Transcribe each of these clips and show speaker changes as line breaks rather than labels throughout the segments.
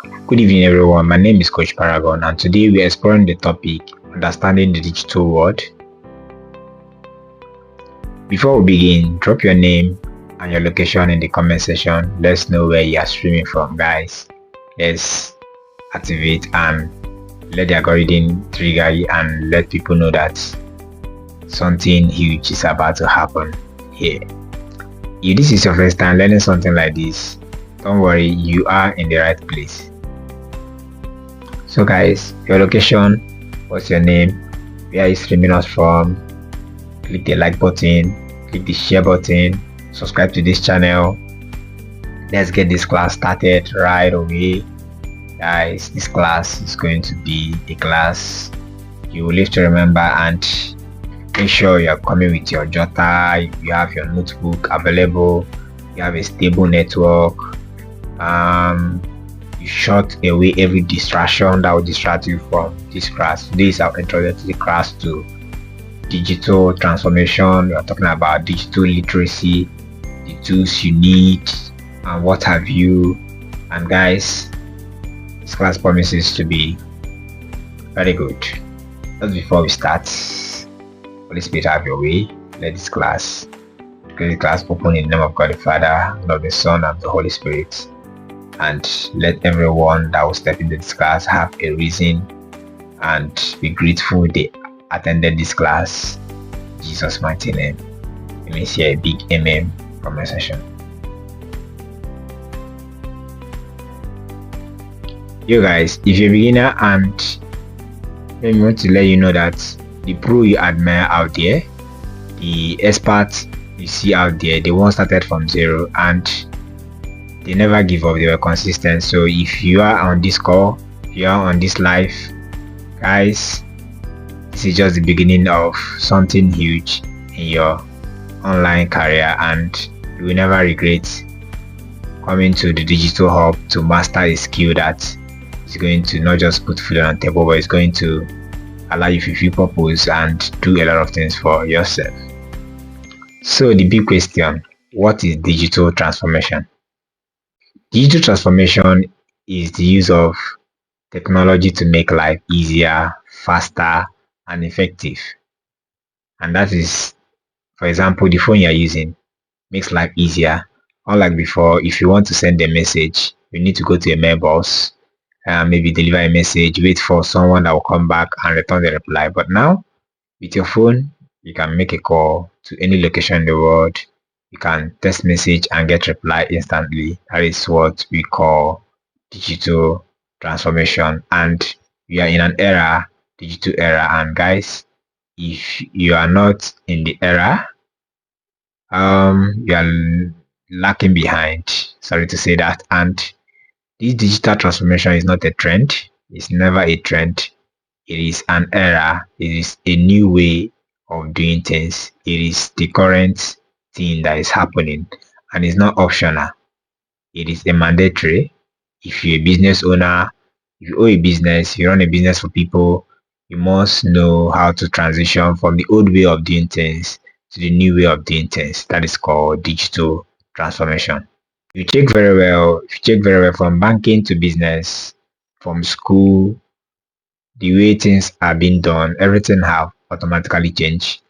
Good evening, everyone. My name is Coach Paragon, and today we are exploring the topic Understanding the Digital World. Before we begin, drop your name and your location in the comment section. Let's know where you are streaming from, guys. Let's activate and let the algorithm trigger you and let people know that something huge is about to happen here. If this is your first time learning something like this, don't worry, you are in the right place. So guys, your location, what's your name, where are you streaming us from? Click the like button, click the share button, subscribe to this channel. Let's get this class started right away. Guys, this class is going to be a class you will live to remember, and make sure you're coming with your jotter, you have your notebook available, you have a stable network, you shut away every distraction that will distract you from this class. Today is our introduction to the class to digital transformation. We are talking about digital literacy, the tools you need, and what have you. And guys, this class promises to be very good. Just before we start, Holy Spirit, have your way. Let this class open in the name of God the Father, and of the Son, and of the Holy Spirit. And let everyone that will step into this class have a reason and be grateful they attended this class. In Jesus' mighty name. Let me see a big amen from my session. You guys, if you're a beginner, and let me want to let you know that the pro you admire out there, the experts you see out there, they won't started from zero and they never give up. They were consistent. So if you are on this call, if you are on this live, guys, this is just the beginning of something huge in your online career, and you will never regret coming to the digital hub to master a skill that is going to not just put food on the table, but it's going to allow you to fulfill purpose and do a lot of things for yourself. So the big question, what is digital transformation? Digital transformation is the use of technology to make life easier, faster, and effective. And that is, for example, the phone you're using makes life easier. Unlike before, if you want to send a message, you need to go to a mailbox, maybe deliver a message, wait for someone that will come back and return the reply. But now, with your phone, you can make a call to any location in the world. You can text message and get reply instantly. That is what we call digital transformation. And we are in an era, digital era. And guys, if you are not in the era, you are lacking behind. Sorry to say that. And this digital transformation is not a trend. It's never a trend. It is an era. It is a new way of doing things. It is the current thing that is happening, and it's not optional. It is a mandatory. If you're a business owner, if you own a business, you run a business for people, you must know how to transition from the old way of doing things to the new way of doing things. That is called digital transformation. If you check very well from banking to business, from school, the way things are being done, everything have automatically changed.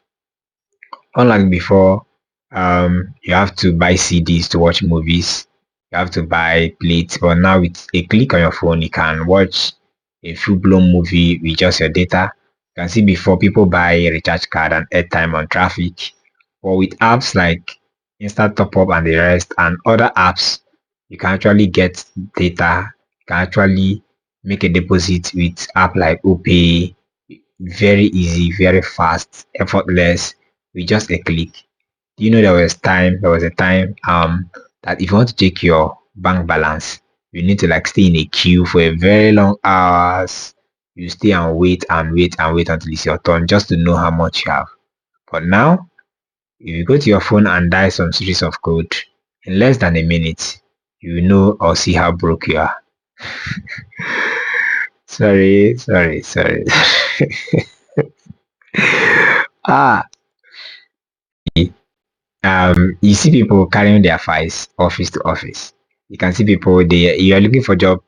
Unlike before, you have to buy CDs to watch movies, you have to buy plates, but now with a click on your phone, you can watch a full-blown movie with just your data. You can see before people buy a recharge card and airtime on traffic, but with apps like Instant Top Up and the rest and other apps, you can actually get data. You can actually make a deposit with app like OPay. Very easy, very fast, effortless, with just a click. Do you know there was a time that if you want to check your bank balance, you need to like stay in a queue for a very long hours. You stay and wait and wait and wait until it's your turn just to know how much you have. But now, if you go to your phone and dial some series of code, in less than a minute, you know or see how broke you are. Sorry. ah, you see people carrying their files office to office. You can see people, you are looking for job,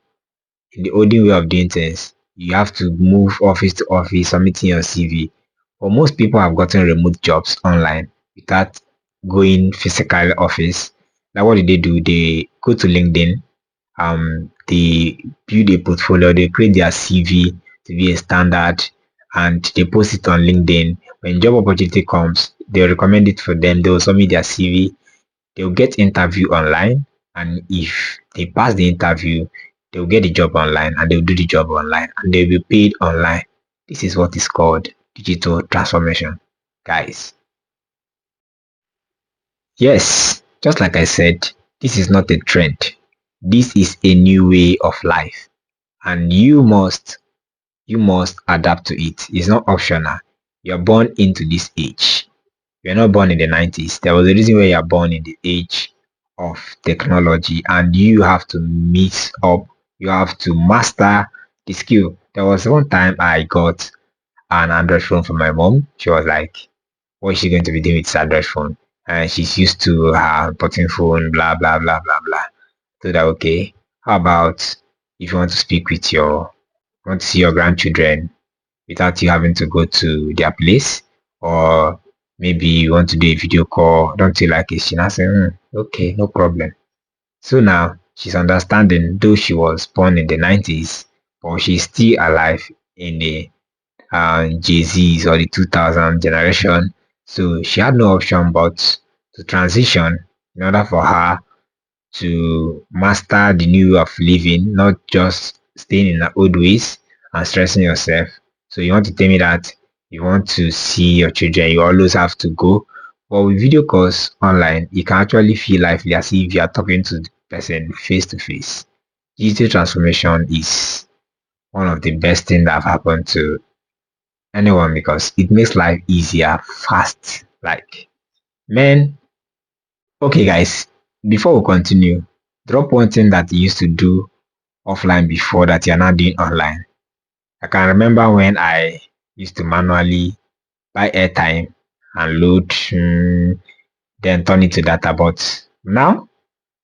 in the olden way of doing things, you have to move office to office, submitting your CV. But most people have gotten remote jobs online without going physical office. Now, what do? They go to LinkedIn, they build a portfolio, they create their CV to be a standard, and they post it on LinkedIn. When job opportunity comes, they recommend it for them. They will submit their CV, they'll get interview online, and if they pass the interview, they'll get the job online and they'll do the job online and they'll be paid online. This is what is called digital transformation, guys. Yes, just like I said, this is not a trend. This is a new way of life, and you must adapt to it. It's not optional. You're born into this age. You're not born in the 90s. There was a reason why you're born in the age of technology, and you have to mix up, you have to master the skill. There was one time I got an Android phone from my mom. She was like, what is she going to be doing with this Android phone? And she's used to her button phone, blah blah blah blah blah. So that, okay, how about if you want to speak with your, want to see your grandchildren without you having to go to their place, or maybe you want to do a video call, don't you like it? She now say, okay, no problem. So now she's understanding, though she was born in the 90s, but she's still alive in the Jay-Z's or the 2000 generation. So she had no option but to transition in order for her to master the new way of living, not just staying in the old ways and stressing yourself. So you want to tell me that you want to see your children, you always have to go. But with video calls online, you can actually feel lively as if you are talking to the person face to face. Digital transformation is one of the best things that have happened to anyone because it makes life easier, fast. Like, man, okay, guys, before we continue, drop one thing that you used to do offline before that you're now doing online. I can remember when I used to manually buy airtime and load, then turn it to data. But now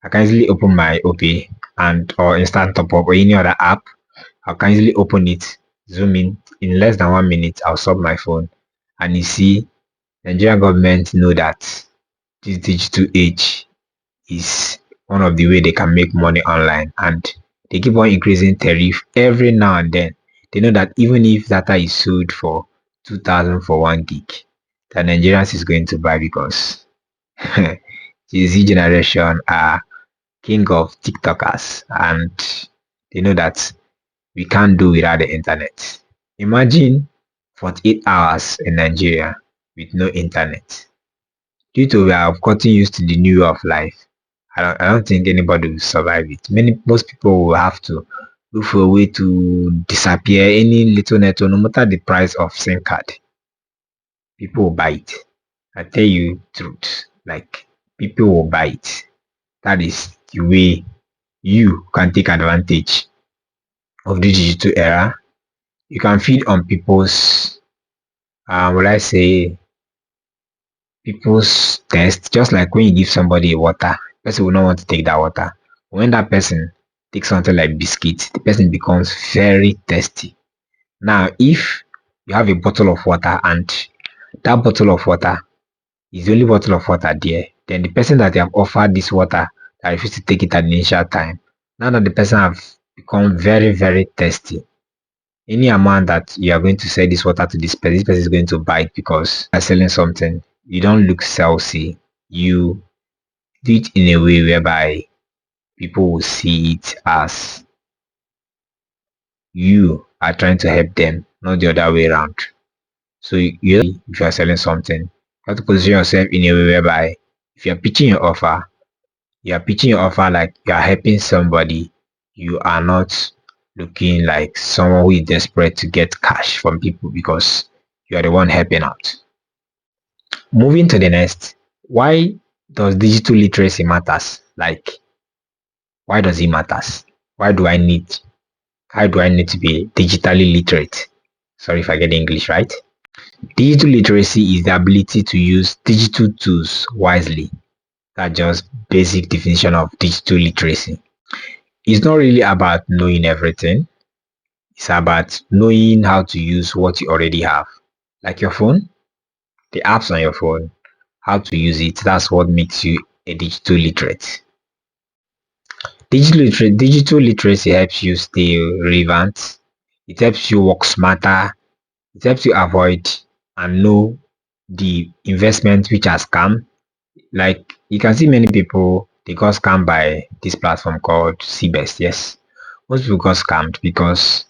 I can easily open my OP and or instant top up or any other app. I can easily open it, zoom in less than 1 minute. I'll sub my phone, and you see, Nigerian government know that this digital age is one of the way they can make money online, and they keep on increasing tariff every now and then. They know that even if data is sold for 2,000 for 1 gig, the Nigerians is going to buy because the Z generation are king of TikTokers, and they know that we can't do without the internet. Imagine 48 hours in Nigeria with no internet. Due to we have gotten used to the new way of life, I don't think anybody will survive it. Most people will have to look for a way to disappear any little network, no matter the price of SIM card. People will buy it. I tell you truth. Like, people will buy it. That is the way you can take advantage of the digital era. You can feed on people's will I say people's taste, just like when you give somebody water, person will not want to take that water. When that person takes something like biscuit, the person becomes very thirsty. Now, if you have a bottle of water and that bottle of water is the only bottle of water there, then the person that you have offered this water that refused to take it at the initial time, now that the person have become very, very thirsty, any amount that you are going to sell this water to this person is going to buy it because you are selling something. You don't look salesy. You do it in a way whereby people will see it as you are trying to help them, not the other way around. So if you are selling something, you have to position yourself in a way whereby if you are pitching your offer, you are pitching your offer like you are helping somebody. You are not looking like someone who is desperate to get cash from people because you are the one helping out. Moving to the next, why does digital literacy matters? Like, why does it matters? Why do I need how do I need to be digitally literate? Sorry if I get the English right. Digital literacy is the ability to use digital tools wisely. That's just basic definition of digital literacy. It's not really about knowing everything. It's about knowing how to use what you already have, like your phone, the apps on your phone, how to use it. That's what makes you a digital literate. Digital literacy helps you stay relevant. It helps you work smarter. It helps you avoid and know the investment which are scam. Like you can see many people they got scammed by this platform called CBEST. Yes, most people got scammed because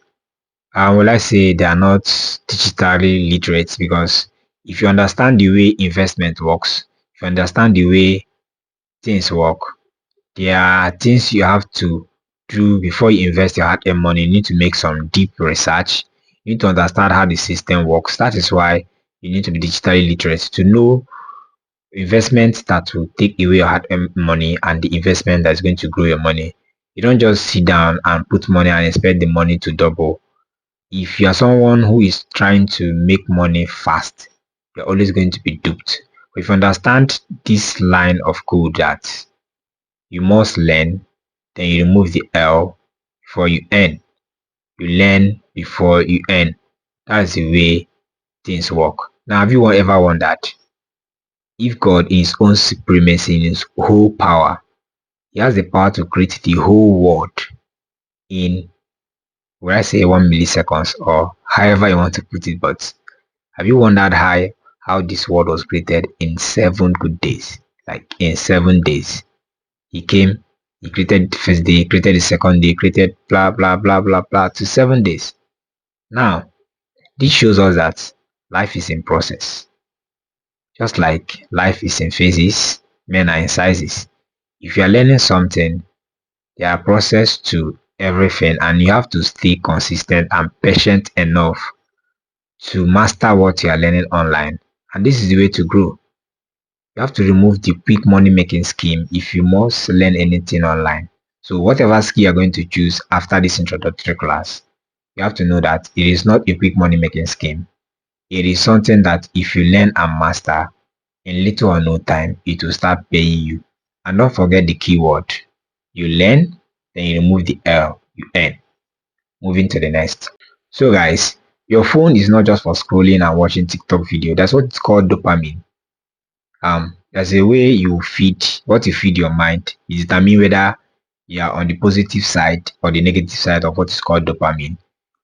will I say they are not digitally literate because if you understand the way investment works, if you understand the way things work, there are things you have to do before you invest your hard-earned money. You need to make some deep research. You need to understand how the system works. That is why you need to be digitally literate to know investments that will take away your hard-earned money and the investment that's going to grow your money. You don't just sit down and put money and expect the money to double. If you are someone who is trying to make money fast, you're always going to be duped. But if you understand this line of code that you must learn, then you remove the L before you earn. You learn before you earn. That's the way things work. Now, have you ever wondered if God, in His own supremacy, in His whole power, He has the power to create the whole world in, would I say, 1 milliseconds or however you want to put it? But have you wondered how this world was created in 7 good days? Like in 7 days. He came, he created the first day, he created the second day, he created blah blah blah blah blah to 7 days. Now, this shows us that life is in process. Just like life is in phases, men are in sizes. If you are learning something, there are process to everything and you have to stay consistent and patient enough to master what you are learning online. And this is the way to grow. You have to remove the quick money making scheme if you must learn anything online. So whatever skill you're going to choose after this introductory class, you have to know that it is not a quick money making scheme. It is something that if you learn and master in little or no time, it will start paying you. And don't forget the keyword. You learn, then you remove the L, you earn. Moving to the next. So guys, your phone is not just for scrolling and watching TikTok video. That's what it's called dopamine. There's a way you feed what you feed your mind. It determine whether you are on the positive side or the negative side of what is called dopamine.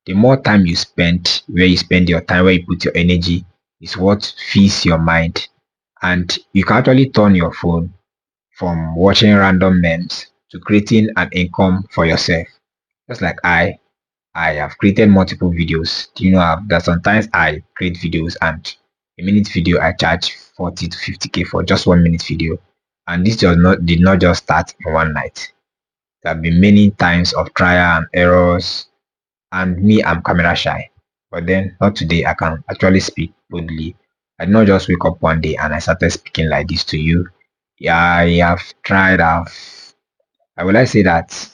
The more time you spend, where you spend your time, where you put your energy, is what feeds your mind. And you can actually turn your phone from watching random memes to creating an income for yourself. Just like I have created multiple videos. Do you know that sometimes I create videos and a minute video I charge 40 to 50k for just 1 minute video. And this did not just start in one night. There have been many times of trial and errors. And me, I'm camera shy. But then not today I can actually speak boldly. I did not just wake up one day and I started speaking like this to you. Yeah, I would like say that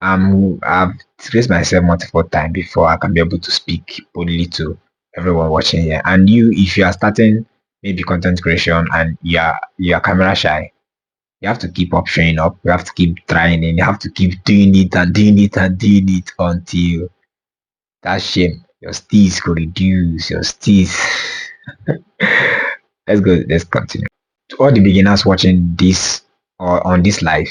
I've raised myself multiple times before I can be able to speak boldly to everyone watching here. And you, if you are starting maybe content creation and you are camera shy, you have to keep up showing up. You have to keep trying and you have to keep doing it and doing it and doing it until that shame, your steez could reduce, your steez. Let's continue. To all the beginners watching this or on this live,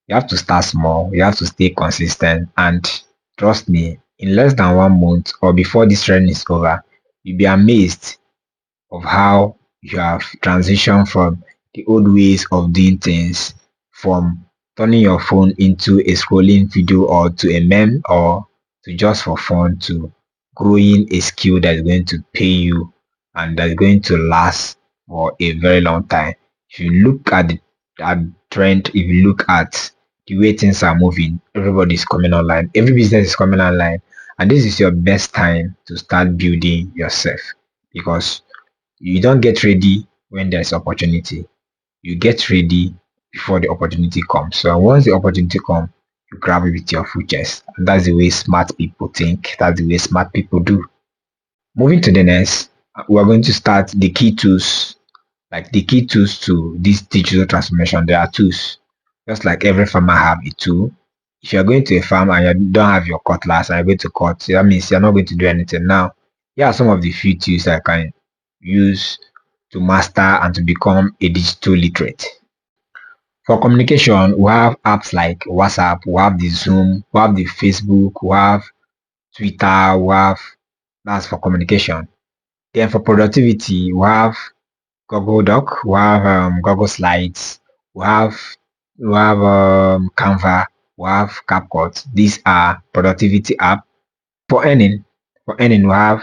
you have to start small, you have to stay consistent, and trust me, in less than 1 month or before this training is over, you'll be amazed of how you have transitioned from the old ways of doing things, from turning your phone into a scrolling video or to a meme or to just for fun to growing a skill that is going to pay you and that is going to last for a very long time. If you look at the at trend, if you look at the way things are moving, everybody is coming online, every business is coming online, and this is your best time to start building yourself because you don't get ready when there's opportunity. You get ready before the opportunity comes. So once the opportunity comes, you grab it with your full chest. And that's the way smart people think. That's the way smart people do. Moving to the next, we're going to start the key tools. Like the key tools to this digital transformation, there are tools. Just like every farmer have a tool, If you're going to a farm and you don't have your cutlass and you're going to cut, that means you're not going to do anything. Now, here are some of the few tools I can use to master and to become a digital literate. For communication, we have apps like WhatsApp, we have the Zoom, we have the Facebook, we have Twitter, we have that's for communication. Then for productivity, we have Google Doc, we have Google Slides, we have Canva, we have CapCut. These are productivity app. For earning, we have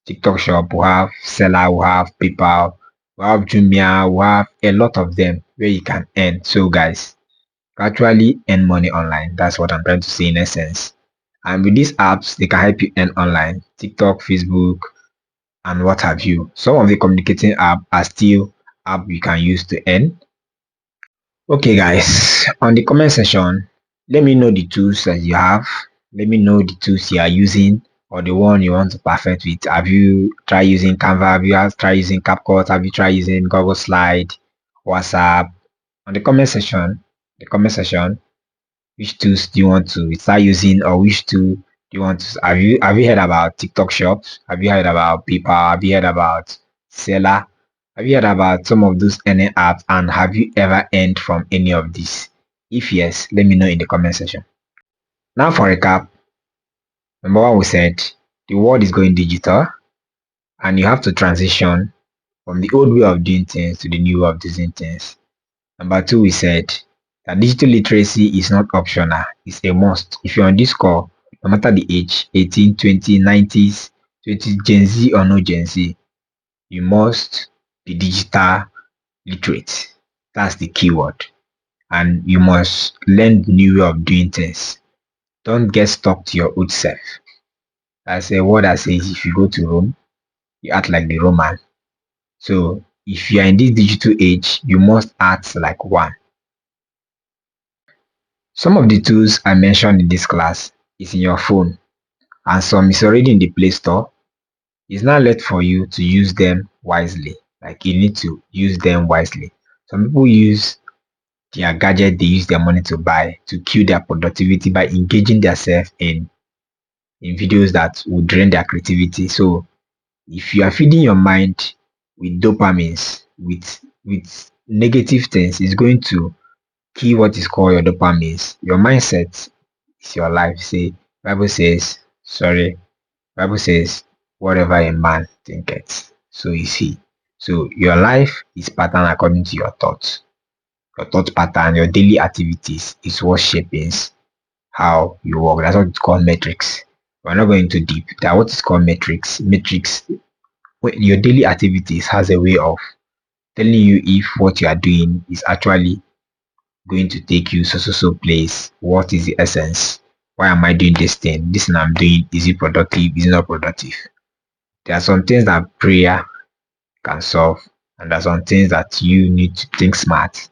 TikTok Shop, we have Seller, we have PayPal, we have Jumia, we have a lot of them where you can earn. So guys, actually earn money online. That's what I'm trying to say in essence. And with these apps, they can help you earn online. TikTok, Facebook, and what have you. Some of the communicating app are still app you can use to earn. Okay guys, on the comment section, let me know the tools that you have. Let me know the tools you are using or the one you want to perfect with. Have you tried using Canva? Have you tried using CapCut? Have you tried using Google Slide, WhatsApp? On the comment section, which tools do you want to start using, or which tool do you want to have you heard about TikTok shops? Have you heard about PayPal? Have you heard about Seller? Have you heard about some of those earning apps, and have you ever earned from any of these? If yes, let me know in the comment section. Now for recap, number one, we said the world is going digital and you have to transition from the old way of doing things to the new way of doing things. Number two, we said that digital literacy is not optional, it's a must. If you're on this call, no matter the age, 18, 20, 90s, 20, Gen Z or no Gen Z, you must be digital literate. That's the keyword. And you must learn the new way of doing things. Don't get stuck to your old self. That's a word that says if you go to Rome, you act like the Roman. So if you are in this digital age, you must act like one. Some of the tools I mentioned in this class is in your phone and some is already in the Play Store. It's now left for you to use them wisely. Like you need to use them wisely. Some people use their gadget, they use their money to buy to kill their productivity by engaging themselves in videos that will drain their creativity. So if you are feeding your mind with dopamines, with negative things, it's going to kill what is called your dopamines. Your mindset is your life. Say Bible says, sorry, Bible says, whatever a man thinketh, so is he. So your life is patterned according to your thoughts. Your thought pattern, your daily activities is what shapes how you work. That's what it's called metrics. We're not going too deep. That what is called metrics. Metrics, your daily activities has a way of telling you if what you are doing is actually going to take you so place. What is the essence? Why am I doing this thing? This thing I'm doing, is it productive? Is it not productive? There are some things that prayer can solve, and there are some things that you need to think smart,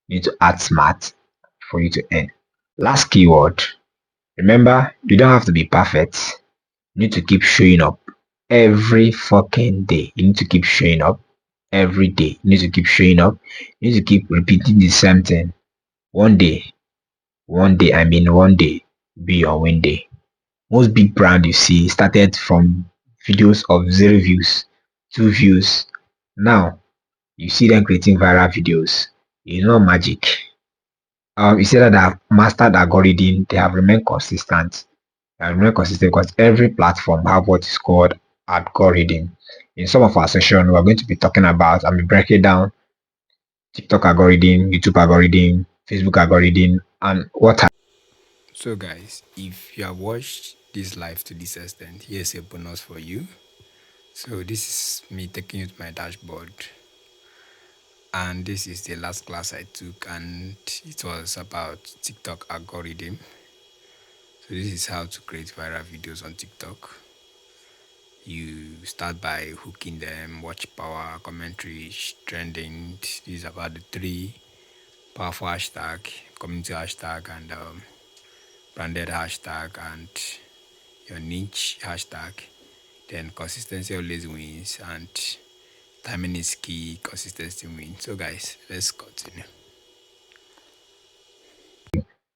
you need to act smart for you to earn. Last keyword. Remember, you don't have to be perfect. You need to keep showing up every fucking day. You need to keep showing up every day. You need to keep showing up. You need to keep repeating the same thing. One day, one day, be your win day. Most big brand you see started from videos of 0 views, 2 views. Now you see them creating viral videos. It's not magic. You see that they have mastered algorithm, they have remained consistent. They have remained consistent because every platform have what is called algorithm. In some of our session, we're going to be talking about, I mean, breaking down TikTok algorithm, YouTube algorithm, Facebook algorithm, and what.
So, guys, if you have watched this live to this extent, here's a bonus for you. So, this is me taking you to my dashboard, and this is the last class I took, and it was about TikTok algorithm. So, this is how to create viral videos on TikTok. You start by hooking them, watch power, commentary, trending. This is about the three powerful hashtag, community hashtag, and branded hashtag, and your niche hashtag. Then consistency always wins, and timing is key, consistency wins. So guys, let's continue.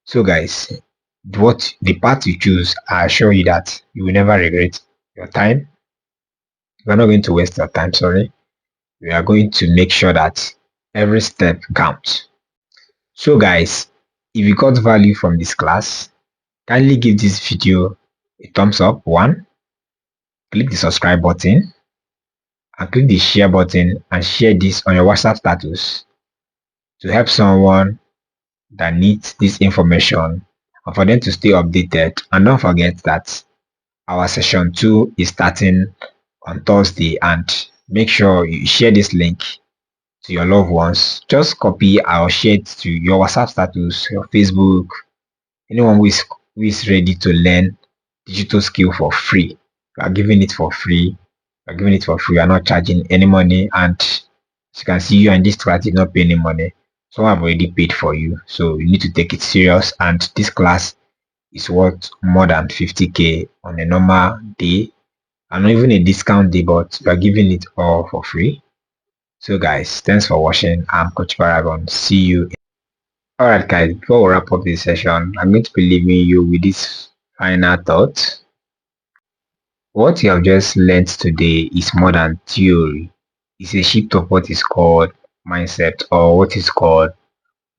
So guys, what the path you choose, I assure you that you will never regret your time. You are not going to waste your time, sorry. We are going to make sure that every step counts. So guys, if you got value from this class, kindly give this video a thumbs up, one, click the subscribe button and click the share button and share this on your WhatsApp status to help someone that needs this information and for them to stay updated. And don't forget that our session 2 is starting on Thursday, and make sure you share this link to your loved ones. Just copy or share it to your WhatsApp status, your Facebook, anyone who is ready to learn digital skill for free. We are giving it for free. We are giving it for free. We are not charging any money, and as you can see, you are in this class, you not pay any money. Someone have already paid for you, so you need to take it serious. And this class is worth more than 50k on a normal day, and not even a discount day, but we are giving it all for free. So guys, thanks for watching. I'm Coach Paragon. See you. Alright guys, before we wrap up this session, I'm going to be leaving you with this final thought. What you have just learned today is more than theory. It's a shift of what is called mindset, or what is called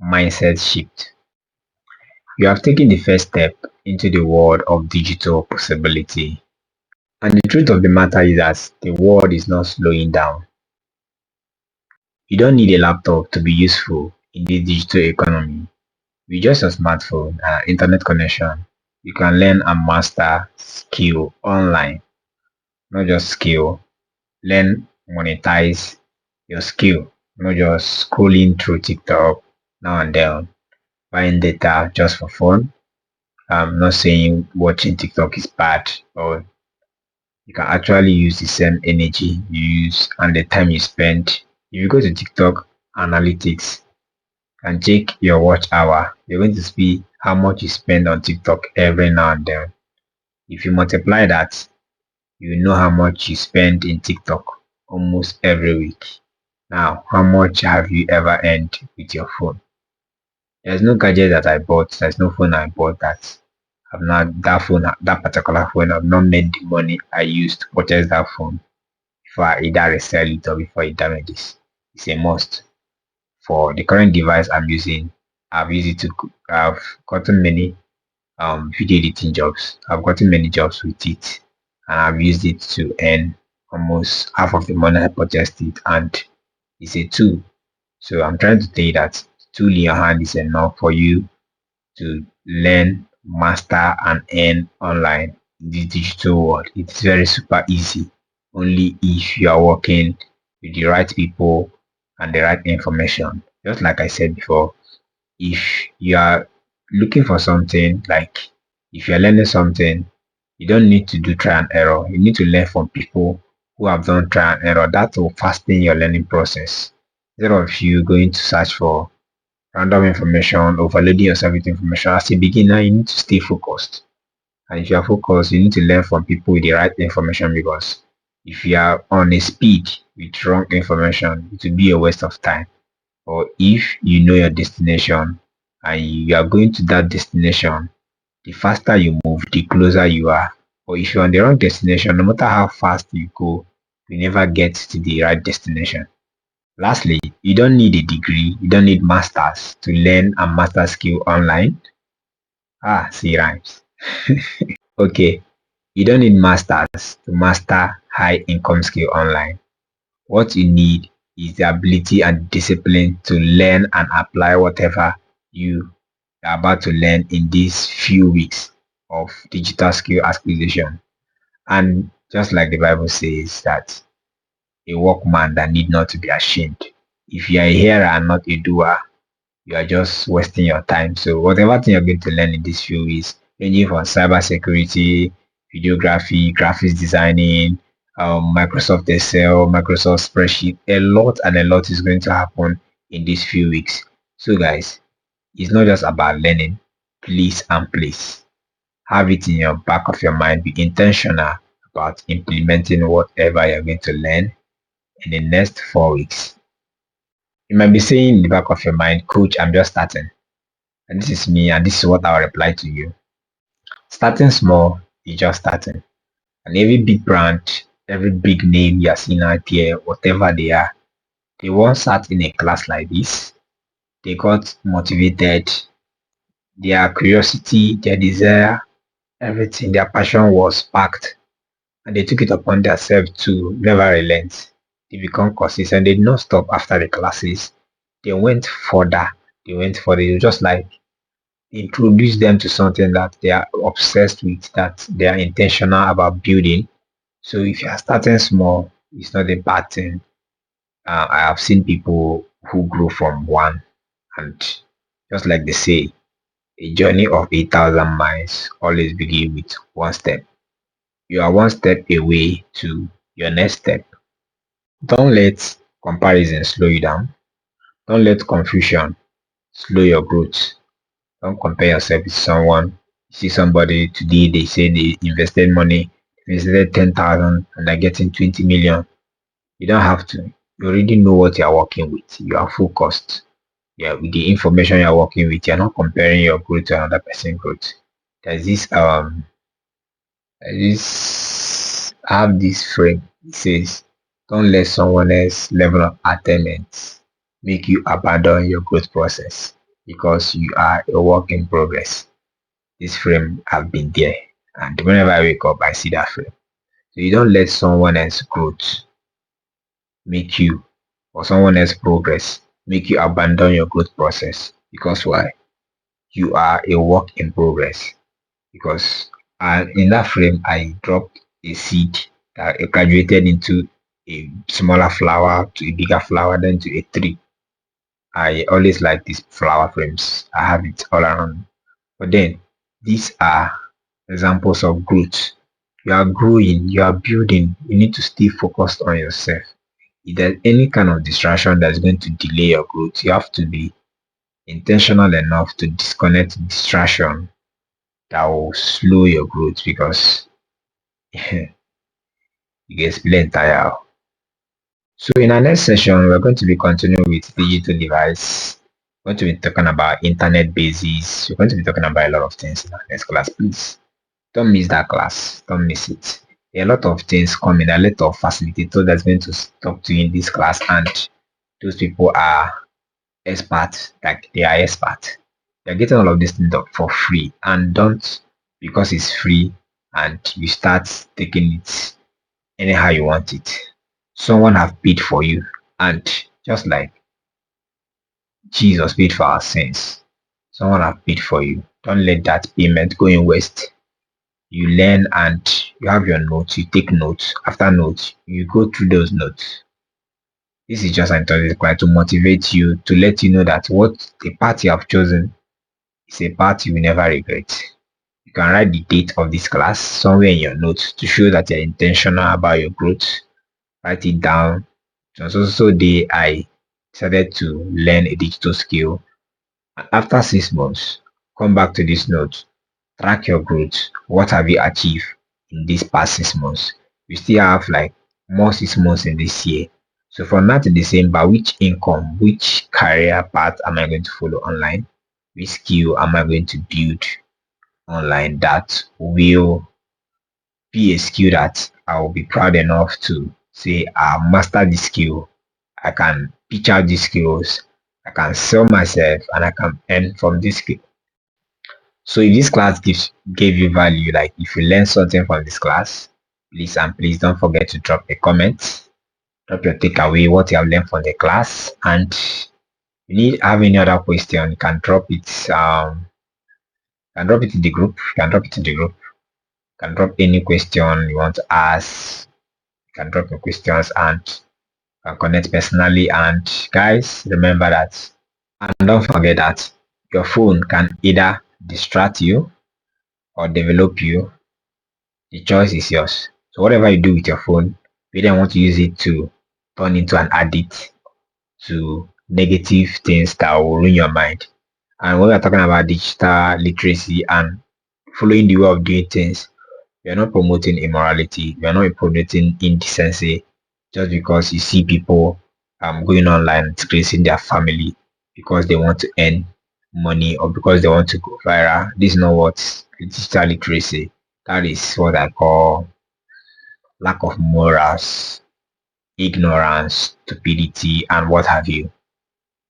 mindset shift. You have taken the first step into the world of digital possibility. And the truth of the matter is that the world is not slowing down. You don't need a laptop to be useful in this digital economy. With just a smartphone and internet connection, you can learn and master skill online. Not just skill, learn, monetize your skill. Not just scrolling through TikTok now and then, buying data just for fun. I'm not saying watching TikTok is bad, but you can actually use the same energy you use and the time you spend. If you go to TikTok analytics and check your watch hour, you're going to see how much you spend on TikTok every now and then. If you multiply that, you know how much you spend in TikTok almost every week. Now, how much have you ever earned with your phone? There's no gadget that I bought, there's no phone I bought that have not that particular phone I've not made the money I used to purchase that phone before I either resell it or before it damages. It's a must. For the current device I'm using, I've used it to I've gotten many video editing jobs. I've gotten many jobs with it, and I've used it to earn almost half of the money I purchased it. And it's a tool. So I'm trying to tell you that tool in your hand is enough for you to learn, master, and earn online in this digital world. It's very super easy. Only if you are working with the right people and the right information. Just like I said before, if you are looking for something, like if you're learning something, you don't need to do try and error. You need to learn from people who have done try and error. That will fasten your learning process. Instead of you going to search for random information, overloading yourself with information. As a beginner, you need to stay focused. And if you are focused, you need to learn from people with the right information, because if you are on a speed with wrong information, it will be a waste of time. Or if you know your destination and you are going to that destination, the faster you move, the closer you are. Or if you're on the wrong destination, no matter how fast you go, you never get to the right destination. Lastly, you don't need a degree, you don't need masters to learn and master skill online. Ah, see rhymes. Okay, you don't need masters to master high income skill online. What you need is the ability and discipline to learn and apply whatever you are about to learn in these few weeks of digital skill acquisition. And just like the Bible says that a workman that need not to be ashamed. If you are a hearer and not a doer, you are just wasting your time. So whatever thing you're going to learn in these few weeks, ranging from cyber security, videography, graphics designing, Microsoft Excel, Microsoft spreadsheet, a lot and a lot is going to happen in these few weeks. So guys, it's not just about learning. Please and please have it in your back of your mind. Be intentional about implementing whatever you're going to learn in the next 4 weeks. You might be saying in the back of your mind, Coach, I'm just starting. And this is me, and this is what I'll reply to you. Starting small is just starting. And every big brand, every big name you are seeing out there, whatever they are, they once sat in a class like this. They got motivated. Their curiosity, their desire, everything, their passion was sparked. And they took it upon themselves to never relent. They become consistent. They did not stop after the classes. They went further. They went further. It was just like introduce them to something that they are obsessed with, that they are intentional about building. So if you are starting small, it's not a bad thing. I have seen people who grow from one, and just like they say, a journey of 8,000 miles always begin with one step. You are one step away to your next step. Don't let comparison slow you down. Don't let confusion slow your growth. Don't compare yourself with someone. You see somebody today, they say they invested money, invested 10,000 and they're getting 20 million. You don't have to. You already know what you're working with. You are focused. Yeah, with the information you're working with, you're not comparing your growth to another person's growth. There's this I have this frame. It says, don't let someone else level of attainment make you abandon your growth process because you are a work in progress. This frame have been there, and whenever I wake up, I see that frame. So you don't let someone else growth make you, or someone else progress make you abandon your growth process. Because why? You are a work in progress. Because in that frame, I dropped a seed that graduated into a smaller flower to a bigger flower, then to a tree. I always like these flower frames. I have it all around. But then these are examples of growth. You are growing, you are building. You need to stay focused on yourself. If there's any kind of distraction that's going to delay your growth, you have to be intentional enough to disconnect distraction that will slow your growth because you get explain tire. So in our next session, we're going to be continuing with digital device. We're going to be talking about internet basis. We're going to be talking about a lot of things in our next class. Please don't miss that class. Don't miss it. There are a lot of things coming. A lot of facilitator that's going to talk to you in this class, and those people are experts. Like they are experts. You're getting all of this thing for free, and don't because it's free and you start taking it anyhow you want it. Someone have paid for you, and just like Jesus paid for our sins, someone have paid for you. Don't let that payment go in waste. You learn and you have your notes, you take notes. After notes, you go through those notes. This is just an introduction to motivate you, to let you know that what the path you have chosen is a path you will never regret. You can write the date of this class somewhere in your notes to show that you're intentional about your growth. Write it down. It was also the I decided to learn a digital skill. And after 6 months, come back to this note, track your growth. What have you achieved in these past 6 months? We still have like more 6 months in this year. So from now to December, which income, which career path am I going to follow online? Which skill am I going to build online that will be a skill that I will be proud enough to say I mastered this skill. I can pitch out these skills. I can sell myself and I can earn from this skill. So if this class gave you value, like if you learn something from this class, please don't forget to drop a comment, drop your takeaway, what you have learned from the class, and if you need have any other question, you can drop it. You can drop it in the group. You can drop it in the group. You can drop any question you want to ask. You can drop your questions and can connect personally. And guys, remember that, and don't forget that your phone can either distract you or develop you. The choice is yours. So whatever you do with your phone, you don't want to use it to turn into an addict to negative things that will ruin your mind. And when we're talking about digital literacy and following the way of doing things, we are not promoting immorality. We are not promoting indecency just because you see people going online disgracing their family because they want to earn money or because they want to go viral. This is not what digital literacy. That is what I call lack of morals, ignorance, stupidity, and what have you.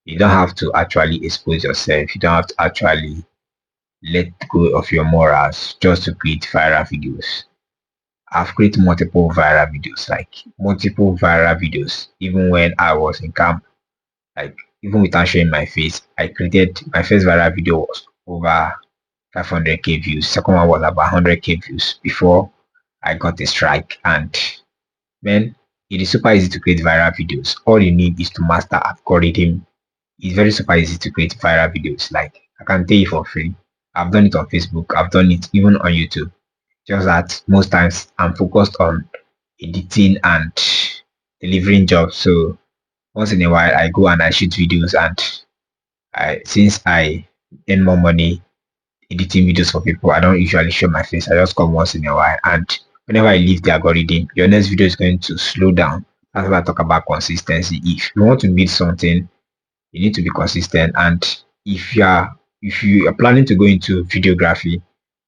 You don't have to actually expose yourself. You don't have to actually let go of your morals just to create viral videos. I've created multiple viral videos, like multiple viral videos, even when I was in camp, like even without showing my face. I created my first viral video was over 500k views. Second one was about 100k views before I got a strike. And man, it is super easy to create viral videos. All you need is to master algorithm. It's very super easy to create viral videos. Like I can tell you for free. I've done it on Facebook. I've done it even on YouTube. Just that most times I'm focused on editing and delivering jobs. So once in a while I go and I shoot videos, and since I earn more money editing videos for people, I don't usually show my face. I just come once in a while, and whenever I leave the algorithm, your next video is going to slow down. That's why I talk about consistency. If you want to build something, you need to be consistent. And if you are planning to go into videography,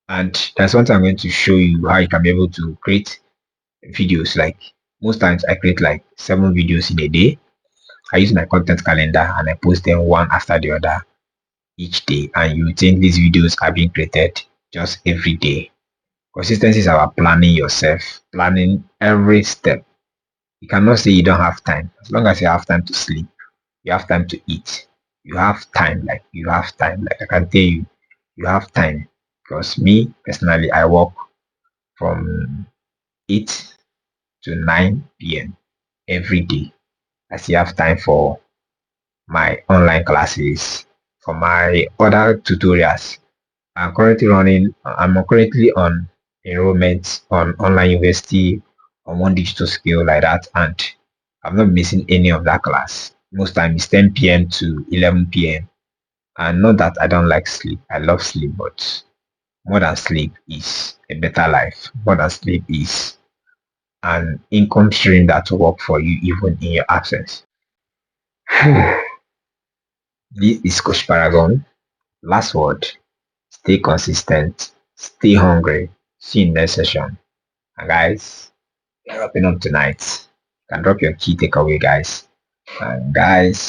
and that's one thing I'm going to show you how you can be able to create videos. Like most times I create like 7 videos in a day. I use my content calendar and I post them one after the other each day, and you think these videos are being created just every day. Consistency is about planning yourself, planning every step. You cannot say you don't have time. As long as you have time to sleep, you have time to eat, you have time. Like you have time. Like I can tell you, you have time. Because me personally, I work from 8 to 9 p.m. every day. I still have time for my online classes, for my other tutorials. I'm currently on enrollment on online university on one digital skill like that, and I'm not missing any of that class. Most time it's 10 p.m. to 11 p.m. And not that I don't like sleep. I love sleep, but more than sleep is a better life. More than sleep is an income stream that will work for you even in your absence. This is Coach Paragon. Last word. Stay consistent. Stay hungry. See you in next session. And guys, we're wrapping up tonight. You can drop your key takeaway, guys. And guys,